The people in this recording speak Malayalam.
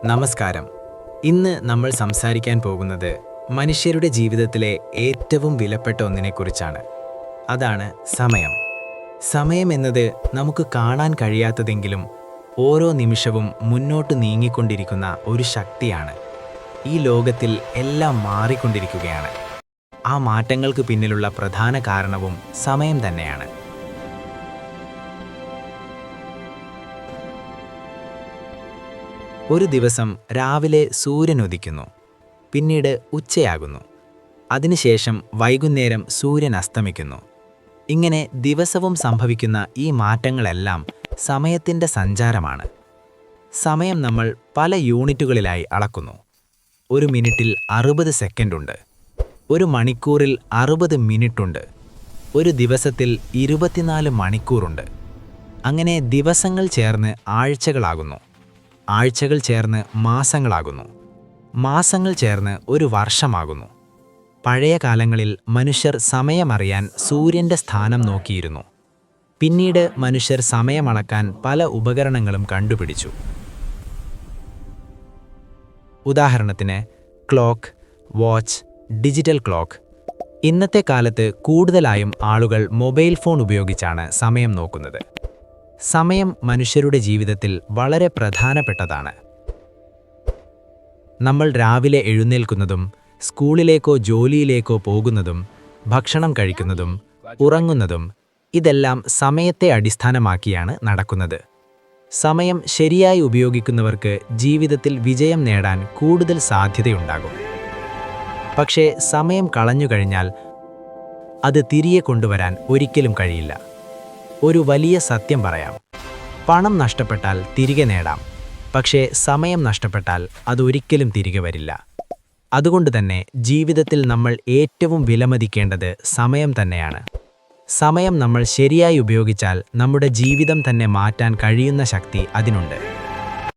നമസ്കാരം. ഇന്ന് നമ്മൾ സംസാരിക്കാൻ പോകുന്നത് മനുഷ്യരുടെ ജീവിതത്തിലെ ഏറ്റവും വിലപ്പെട്ട ഒന്നിനെക്കുറിച്ചാണ്. അതാണ് സമയം. സമയം എന്നത് നമുക്ക് കാണാൻ കഴിയാത്തതെങ്കിലും ഓരോ നിമിഷവും മുന്നോട്ട് നീങ്ങിക്കൊണ്ടിരിക്കുന്ന ഒരു ശക്തിയാണ്. ഈ ലോകത്തിൽ എല്ലാം മാറിക്കൊണ്ടിരിക്കുകയാണ്. ആ മാറ്റങ്ങൾക്ക് പിന്നിലുള്ള പ്രധാന കാരണവും സമയം തന്നെയാണ്. ഒരു ദിവസം രാവിലെ സൂര്യൻ ഉദിക്കുന്നു, പിന്നീട് ഉച്ചയാകുന്നു, അതിനുശേഷം വൈകുന്നേരം സൂര്യൻ അസ്തമിക്കുന്നു. ഇങ്ങനെ ദിവസവും സംഭവിക്കുന്ന ഈ മാറ്റങ്ങളെല്ലാം സമയത്തിൻ്റെ സഞ്ചാരമാണ്. സമയം നമ്മൾ പല യൂണിറ്റുകളിലായി അളക്കുന്നു. ഒരു മിനിറ്റിൽ 60 സെക്കൻഡുണ്ട്, ഒരു മണിക്കൂറിൽ 60 മിനിറ്റുണ്ട്, ഒരു ദിവസത്തിൽ 24 മണിക്കൂറുണ്ട്. അങ്ങനെ ദിവസങ്ങൾ ചേർന്ന് ആഴ്ചകളാകുന്നു, ആഴ്ചകൾ ചേർന്ന് മാസങ്ങളാകുന്നു, മാസങ്ങൾ ചേർന്ന് ഒരു വർഷമാകുന്നു. പഴയ കാലങ്ങളിൽ മനുഷ്യർ സമയമറിയാൻ സൂര്യൻ്റെ സ്ഥാനം നോക്കിയിരുന്നു. പിന്നീട് മനുഷ്യർ സമയമളക്കാൻ പല ഉപകരണങ്ങളും കണ്ടുപിടിച്ചു. ഉദാഹരണത്തിന് ക്ലോക്ക്, വാച്ച്, ഡിജിറ്റൽ ക്ലോക്ക്. ഇന്നത്തെ കാലത്ത് കൂടുതലായും ആളുകൾ മൊബൈൽ ഫോൺ ഉപയോഗിച്ചാണ് സമയം നോക്കുന്നത്. സമയം മനുഷ്യരുടെ ജീവിതത്തിൽ വളരെ പ്രധാനപ്പെട്ടതാണ്. നമ്മൾ രാവിലെ എഴുന്നേൽക്കുന്നതും സ്കൂളിലേക്കോ ജോലിയിലേക്കോ പോകുന്നതും ഭക്ഷണം കഴിക്കുന്നതും ഉറങ്ങുന്നതും ഇതെല്ലാം സമയത്തെ അടിസ്ഥാനമാക്കിയാണ് നടക്കുന്നത്. സമയം ശരിയായി ഉപയോഗിക്കുന്നവർക്ക് ജീവിതത്തിൽ വിജയം നേടാൻ കൂടുതൽ സാധ്യതയുണ്ടാകും. പക്ഷേ സമയം കളഞ്ഞുകഴിഞ്ഞാൽ അത് തിരികെ കൊണ്ടുവരാൻ ഒരിക്കലും കഴിയില്ല. ഒരു വലിയ സത്യം പറയാം: പണം നഷ്ടപ്പെട്ടാൽ തിരികെ നേടാം, പക്ഷേ സമയം നഷ്ടപ്പെട്ടാൽ അതൊരിക്കലും തിരികെ വരില്ല. അതുകൊണ്ട് തന്നെ ജീവിതത്തിൽ നമ്മൾ ഏറ്റവും വിലമതിക്കേണ്ടത് സമയം തന്നെയാണ്. സമയം നമ്മൾ ശരിയായി ഉപയോഗിച്ചാൽ നമ്മുടെ ജീവിതം തന്നെ മാറ്റാൻ കഴിയുന്ന ശക്തി അതിനുണ്ട്.